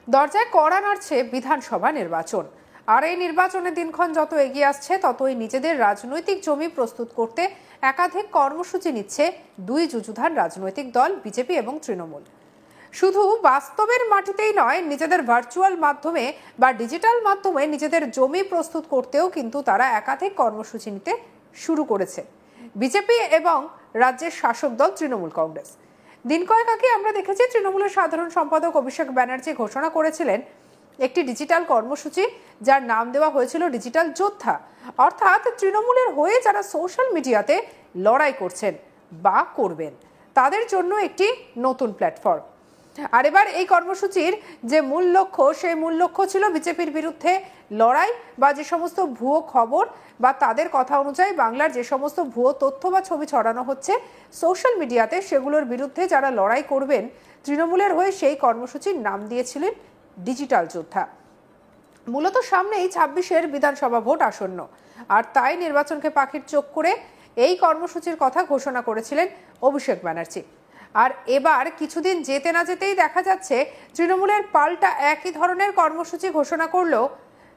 দরজায় কড়া নাড়ছে বিধানসভা নির্বাচন। আর এই নির্বাচনের দিনক্ষণ যত এগিয়ে আসছে ততই নিজেদের রাজনৈতিক জমি প্রস্তুত করতে একাধিক কর্মসূচি নিচ্ছে দুই যুযুধান রাজনৈতিক দল বিজেপি এবং তৃণমূল। শুধু বাস্তবের মাটিতেই নয়, নিজেদের ভার্চুয়াল মাধ্যমে বা ডিজিটাল মাধ্যমে নিজেদের জমি প্রস্তুত করতেও কিন্তু তারা একাধিক কর্মসূচি নিতে শুরু করেছে বিজেপি এবং রাজ্যের শাসক দল তৃণমূল কংগ্রেস। দিন কয়েক আগে আমরা দেখেছি তৃণমূলের সাধারণ সম্পাদক অভিষেক ব্যানার্জি ঘোষণা করেছিলেন একটি ডিজিটাল কর্মসূচি, যার নাম দেওয়া হয়েছিল ডিজিটাল যোদ্ধা। অর্থাৎ তৃণমূলের হয়ে যারা সোশ্যাল মিডিয়াতে লড়াই করছেন বা করবেন তাদের জন্য একটি নতুন প্ল্যাটফর্ম। আর এবার এই কর্মসূচির যে মূল লক্ষ্য, সেই মূল লক্ষ্য ছিল বিজেপির বিরুদ্ধে লড়াই বা যে সমস্ত ভুয়ো খবর বা তাদের কথা অনুযায়ী বাংলার যে সমস্ত ভুয়ো তথ্য বা ছবি ছড়ানো হচ্ছে সোশ্যাল মিডিয়াতে, সেগুলোর বিরুদ্ধে যারা লড়াই করবেন তৃণমূলের হয়ে, সেই কর্মসূচির নাম দিয়েছিলেন ডিজিটাল যোদ্ধা। মূলত সামনেই ২৬-এর বিধানসভা ভোট আসন্ন, আর তাই নির্বাচনকে পাখির চোখ করে এই কর্মসূচির কথা ঘোষণা করেছিলেন অভিষেক ব্যানার্জি। আর এবার কিছুদিন যেতে না যেতেই দেখা যাচ্ছে তৃণমূলের পাল্টা একই ধরনের কর্মসূচি ঘোষণা করল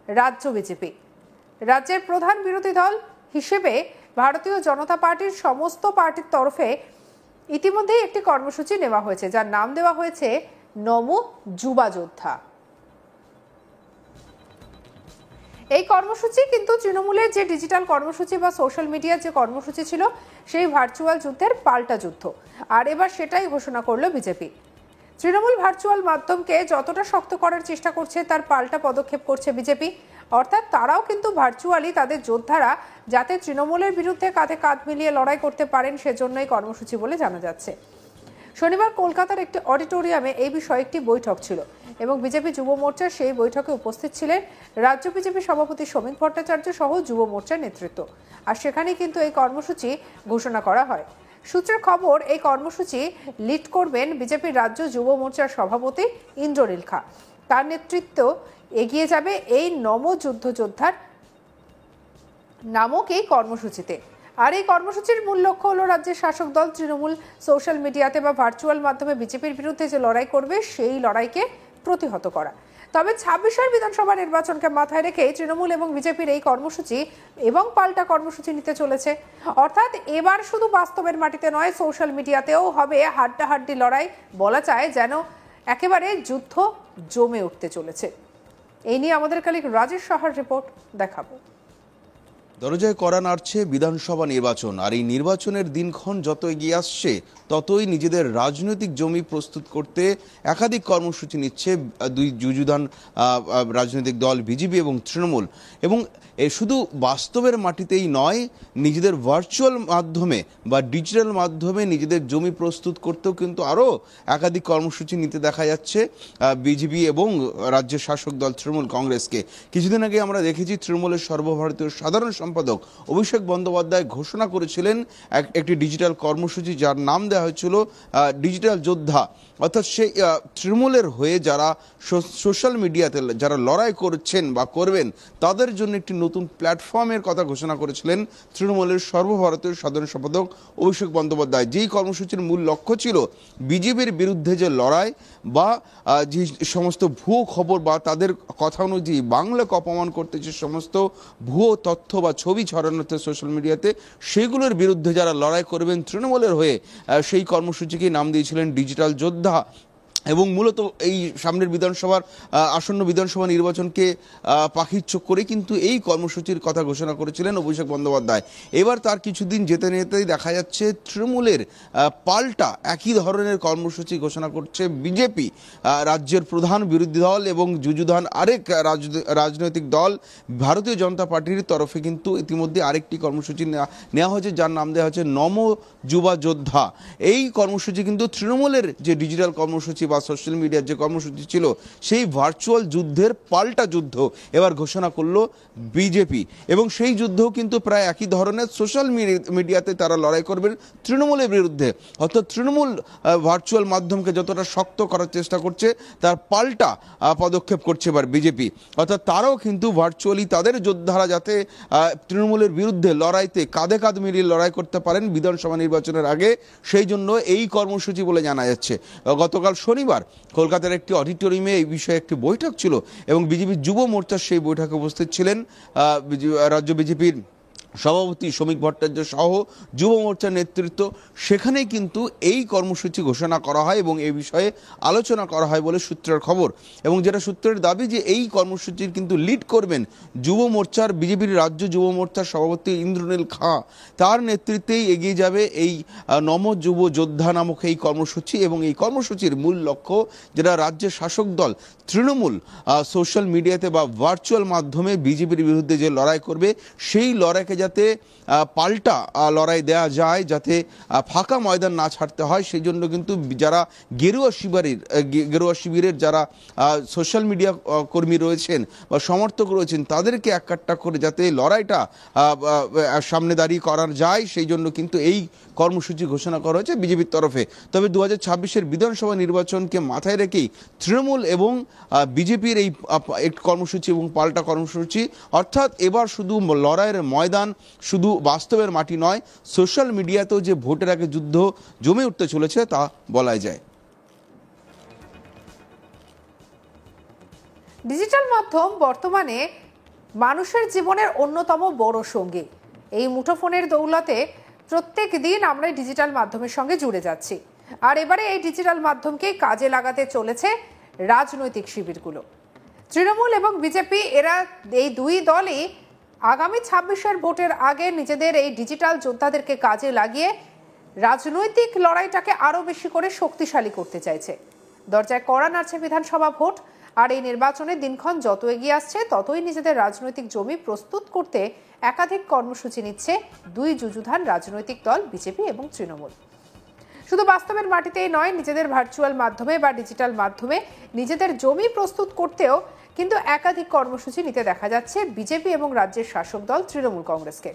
রাজ্য বিজেপি। রাজ্যের প্রধান বিরোধী দল হিসেবে ভারতীয় জনতা পার্টির সমস্ত পার্টির তরফে ইতিমধ্যেই একটি কর্মসূচি নেওয়া হয়েছে, যার নাম দেওয়া হয়েছে নমো যুবা যোদ্ধা। এই কর্মসূচি কিন্তু তৃণমূলের যে ডিজিটাল কর্মসূচি বা সোশ্যাল মিডিয়ার যে কর্মসূচি ছিল সেই ভার্চুয়াল যুদ্ধের পাল্টা যুদ্ধ, আর এবার সেটাই ঘোষণা করলো বিজেপি। তৃণমূল ভার্চুয়াল মাধ্যমকে যতটা শক্ত করার চেষ্টা করছে তার পাল্টা পদক্ষেপ করছে বিজেপি। অর্থাৎ তারাও কিন্তু ভার্চুয়ালি তাদের যোদ্ধারা যাতে তৃণমূলের বিরুদ্ধে কাঁধে কাঁধ মিলিয়ে লড়াই করতে পারেন সেজন্যই কর্মসূচি বলে জানা যাচ্ছে। শনিবার কলকাতার একটি অডিটোরিয়ামে এই বিষয়ে একটি বৈঠক ছিল এবং বিজেপি যুব মোর্চার সেই বৈঠকে উপস্থিত ছিলেন রাজ্য বিজেপি সভাপতি শ্রমিক ভট্টাচার্য সহ যুব মোর্চার নেতৃত্ব। আর সেখানেই কিন্তু এই কর্মসূচি ঘোষণা করা হয়। সূত্রের খবর, এই কর্মসূচি লিড করবেন বিজেপির রাজ্য যুব মোর্চার সভাপতি ইন্দ্রনীল খা। তার নেতৃত্ব এগিয়ে যাবে এই নমযুদ্ধ যোদ্ধার নামক এই কর্মসূচিতে। আর এই কর্মসূচির মূল লক্ষ্য হলো রাজ্যের শাসক দল তৃণমূল সোশ্যাল মিডিয়াতে বা ভার্চুয়াল মাধ্যমে বিজেপির বিরুদ্ধে যে লড়াই করবে সেই লড়াইকে প্রতিহত করা। তবে ২৬-এর বিধানসভা নির্বাচনকে মাথায় রেখে তৃণমূল এবং বিজেপির এই কর্মসূচি এবং পাল্টা কর্মসূচি নিতে চলেছে। অর্থাৎ এবার শুধু বাস্তবের মাটিতে নয়, সোশ্যাল মিডিয়াতেও হবে হাড্ডাহাড্ডি লড়াই। বলা যায় যেন একেবারে যুদ্ধ জমে উঠতে চলেছে। এই নিয়ে আমাদের কলিগ রাজেশ সাহার রিপোর্ট দেখাবো। দরজায় কড়া নাড়ছে বিধানসভা নির্বাচন, আর এই নির্বাচনের দিনক্ষণ যত এগিয়ে আসছে ততই নিজেদের রাজনৈতিক জমি প্রস্তুত করতে একাধিক কর্মসূচি নিচ্ছে দুই যুযুধান রাজনৈতিক দল বিজেপি এবং তৃণমূল। এবং শুধু বাস্তবের মাটিতেই নয়, নিজেদের ভার্চুয়াল মাধ্যমে বা ডিজিটাল মাধ্যমে নিজেদের জমি প্রস্তুত করতেও কিন্তু আরও একাধিক কর্মসূচি নিতে দেখা যাচ্ছে বিজেপি এবং রাজ্যের শাসক দল তৃণমূল কংগ্রেসকে। কিছুদিন আগে আমরা দেখেছি তৃণমূলের সর্বভারতীয় সাধারণ সম্পাদক অভিষেক বন্দ্যোপাধ্যায় ঘোষণা করেছিলেন একটি ডিজিটাল কর্মসূচি, যার নাম দেওয়া হয়েছিল ডিজিটাল যোদ্ধা। অর্থাৎ সেই তৃণমূলের হয়ে যারা সোশ্যাল মিডিয়াতে যারা লড়াই করছেন বা করবেন তাদের জন্য একটি নতুন প্ল্যাটফর্মের কথা ঘোষণা করেছিলেন তৃণমূলের সর্বভারতীয় সাধারণ সম্পাদক অভিষেক বন্দ্যোপাধ্যায়। যেই কর্মসূচির মূল লক্ষ্য ছিল বিজেপির বিরুদ্ধে যে লড়াই বা যে সমস্ত ভুয়ো খবর বা তাদের কথা অনুযায়ী বাংলাকে অপমান করতে যে সমস্ত ভুয়ো তথ্য বা ছবি ছড়ানো হচ্ছে সোশ্যাল মিডিয়াতে, সেগুলোর বিরুদ্ধে যারা লড়াই করবেন তৃণমূলের হয়ে, সেই কর্মসূচিকে নাম দিয়েছিলেন ডিজিটাল যোদ্ধা। এবং মূলত এই সামনের আসন্ন বিধানসভা নির্বাচনকে পাখির চোখ করে কিন্তু এই কর্মসূচির কথা ঘোষণা করেছিলেন অভিষেক বন্দ্যোপাধ্যায়। এবার তার কিছুদিন যেতে যেতেই দেখা যাচ্ছে তৃণমূলের পাল্টা একই ধরনের কর্মসূচি ঘোষণা করছে বিজেপি। রাজ্যের প্রধান বিরোধী দল এবং যুযুধান আরেক রাজনৈতিক দল ভারতীয় জনতা পার্টির তরফে কিন্তু ইতিমধ্যে আরেকটি কর্মসূচি নেওয়া হয়েছে, যার নাম দেওয়া হচ্ছে নমো যুবা যোদ্ধা। এই কর্মসূচি কিন্তু তৃণমূলের যে ডিজিটাল কর্মসূচি বা সোশ্যাল মিডিয়ার যে কর্মসূচি ছিল সেই ভার্চুয়াল যুদ্ধের পাল্টা যুদ্ধ এবার ঘোষণা করলো বিজেপি। এবং সেই যুদ্ধও কিন্তু প্রায় একই ধরনের, সোশ্যাল মিডিয়াতে তারা লড়াই করবেন তৃণমূলের বিরুদ্ধে। অর্থাৎ তৃণমূল ভার্চুয়াল মাধ্যমকে যতটা শক্ত করার চেষ্টা করছে তার পাল্টা পদক্ষেপ করছে এবার বিজেপি। অর্থাৎ তারাও কিন্তু ভার্চুয়ালি তাদের যোদ্ধারা যাতে তৃণমূলের বিরুদ্ধে লড়াইতে কাঁধে কাঁধ মিলিয়ে লড়াই করতে পারেন বিধানসভা নির্বাচনের আগে, সেই জন্য এই কর্মসূচি বলে জানা যাচ্ছে। গতকাল শনিবার শনিবার কলকাতার একটি অডিটোরিয়ামে এই বিষয়ে একটি বৈঠক ছিল এবং বিজেপির যুব মোর্চার সেই বৈঠকে উপস্থিত ছিলেন রাজ্য বিজেপির সভাপতি শ্রমিক ভট্টাচার্য সহ যুব মোর্চার নেতৃত্ব। সেখানেই কিন্তু এই কর্মসূচি ঘোষণা করা হয় এবং এই বিষয়ে আলোচনা করা হয় বলে সূত্রের খবর, এবং যেটা সূত্রের দাবি যে এই কর্মসূচির কিন্তু লিড করবেন যুব মোর্চার বিজেপির রাজ্য যুব মোর্চার সভাপতি ইন্দ্রনীল খাঁ। তার নেতৃত্বেই এগিয়ে যাবে এই নম যুব যোদ্ধা নামক এই কর্মসূচি, এবং এই কর্মসূচির মূল লক্ষ্য যেটা রাজ্যের শাসক দল তৃণমূল সোশ্যাল মিডিয়াতে বা ভার্চুয়াল মাধ্যমে বিজেপির বিরুদ্ধে যে লড়াই করবে, সেই লড়াইকে যাতে পাল্টা লড়াই দেওয়া যায়, যাতে ফাঁকা ময়দান না ছাড়তে হয়, সেই জন্য কিন্তু যারা গেরুয়া শিবিরের যারা সোশ্যাল মিডিয়া কর্মী রয়েছেন বা সমর্থক রয়েছেন তাদেরকে এককাট্টা করে যাতে লড়াইটা সামনে দাঁড়িয়ে করা যায়, সেই জন্য কিন্তু এই কর্মসূচি ঘোষণা করা হয়েছে বিজেপির তরফে। তবে 2026-এর বিধানসভা নির্বাচনকে মাথায় রেখেই তৃণমূল এবং বিজেপির এই কর্মসূচি এবং পাল্টা কর্মসূচি, অর্থাৎ এবার শুধু লড়াইয়ের ময়দান, শুধু বাস্তবের মাটি নয়, সোশ্যাল মিডিয়াতেও যে ভোটের আগে যুদ্ধ জমে উঠতে চলেছে তা বলা যায়। ডিজিটাল মাধ্যম বর্তমানে মানুষের জীবনের অন্যতম বড় সঙ্গী। এই মুঠোফোনের দৌলতে প্রত্যেক দিন আমরা ডিজিটাল মাধ্যমের সঙ্গে জুড়ে যাচ্ছি, আর এবারে এই ডিজিটাল মাধ্যমকে কাজে লাগাতে চলেছে রাজনৈতিক শিবিরগুলো। তৃণমূল এবং বিজেপি এরা এই দুই দলই আগামী 26-এর ভোটের আগে নিজেদের এই ডিজিটাল যোদ্ধাদেরকে কাজে লাগিয়ে রাজনৈতিক লড়াইটাকে আরো বেশি করে শক্তিশালী করতে চাইছে। দরজায় কড়া নাড়ছে বিধানসভা ভোট, আর এই নির্বাচনের দিনক্ষণ যত এগিয়ে আসছে ততই নিজেদের রাজনৈতিক জমি প্রস্তুত করতে একাধিক কর্মসূচি নিচ্ছে দুই যুযুধান রাজনৈতিক দল বিজেপি এবং তৃণমূল। শুধু বাস্তবের মাটিতেই নয়, নিজেদের ভার্চুয়াল মাধ্যমে বা ডিজিটাল মাধ্যমে নিজেদের জমি প্রস্তুত করতেও কিন্তু একাধিক কর্মসূচি নিতে দেখা যাচ্ছে বিজেপি এবং রাজ্যের শাসক দল তৃণমূল কংগ্রেসকে।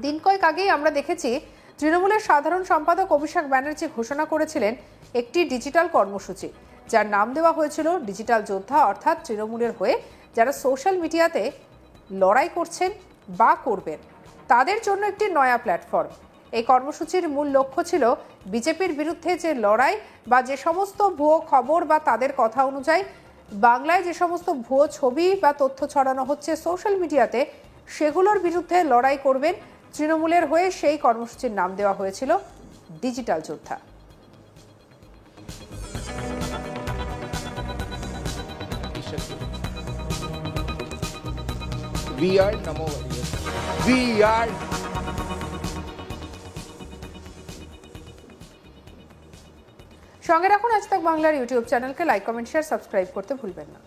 দিন কয়েক আগেই আমরা দেখেছি তৃণমূলের সাধারণ সম্পাদক অভিষেক ব্যানার্জি ঘোষণা করেছিলেন একটি ডিজিটাল কর্মসূচি, যার নাম দেওয়া হয়েছিল ডিজিটাল যোদ্ধা, অর্থাৎ তৃণমূলের হয়ে যারা সোশ্যাল মিডিয়াতে লড়াই করছেন বা করবেন তাদের জন্য একটি নয়া প্ল্যাটফর্ম। এই কর্মসূচির মূল লক্ষ্য ছিল বিজেপির বিরুদ্ধে যে লড়াই বা যে সমস্ত ভুয়ো খবর বা তাদের কথা অনুযায়ী বাংলায় যে সমস্ত ভুয়ো ছবি বা তথ্য ছড়ানো হচ্ছে সোশ্যাল মিডিয়াতে, সেগুলোর বিরুদ্ধে লড়াই করবেন তৃণমূলের হয়ে। সেই কর্মসূচির নাম দেওয়া হয়েছিল ডিজিটাল যোদ্ধা। সঙ্গে রাখুন আজ তাক বাংলার ইউটিউব চ্যানেলকে, লাইক, কমেন্ট, শেয়ার, সাবস্ক্রাইব করতে ভুলবেন না।